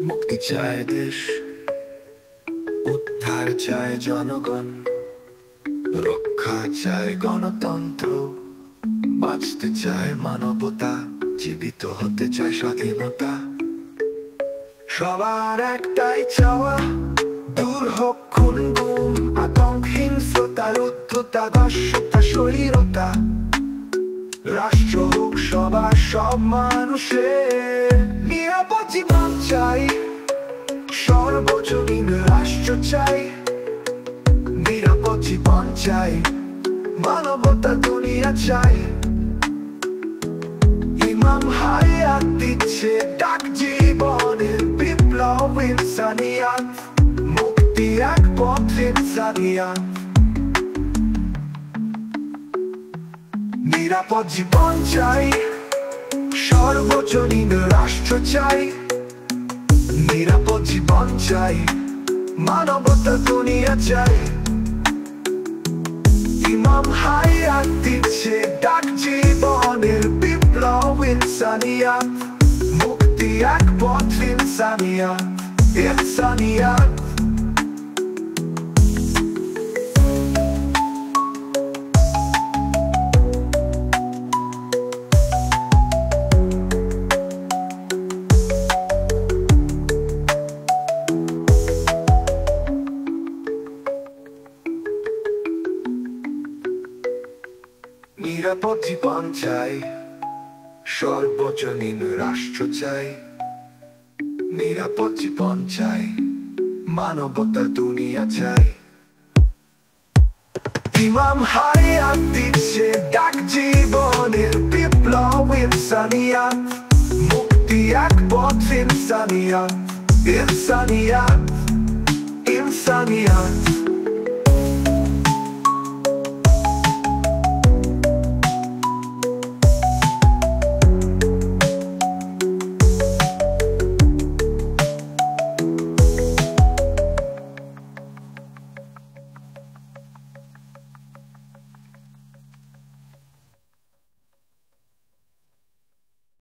মুক্তি চায় দেশ, উদ্ধার চায় জনগণ, রক্ষা চায় গণতন্ত্র, বাঁচতে চায় মানবতা, জীবিত হতে চায় স্বাধীনতা। সবার একটাই চাওয়া, দূর হোক খুন গুম, আতঙ্ক, হিংস্রতা, রুদ্ধতা, দস্যুতা, স্বৈরতা। রাষ্ট্র হোক সবার, সব মানুষের নিরাপদ জীবন চাই। সর্বজনীন রাষ্ট্র চাই, নিরাপদ জীবন চাই, মানবতা দুনিয়া চাই। ইমাম হায়াত দিচ্ছে ডাক জীবনের বিপ্লব, ইনসানিয়াত, মুক্তি এক পথ, ইনসানিয়াত। নিরাপদ জীবন চাই, সর্বজনীন রাষ্ট্র চাই, নিরাপদ জীবন চাই, মানবতা দুনিয়া চাই। ইমাম হায়াত দিচ্ছে ডাক জীবনের বিপ্লব, ইনসানিয়াত, মুক্তি এক পথ, ইনসানিয়াত, ইনসানিয়াত। নিরাপদ জীবন চাই, সর্বজনীন রাষ্ট্র চাই, নিরাপদ জীবন চাই, মানবতা দুনিয়া চাই। ইমাম হায়াত দিচ্ছে ডাক জীবনের বিপ্লব, ইনসানিয়াত, মুক্তি এক পথ, ইনসানিয়াত, ইনসানিয়াত, ইনসানিয়াত।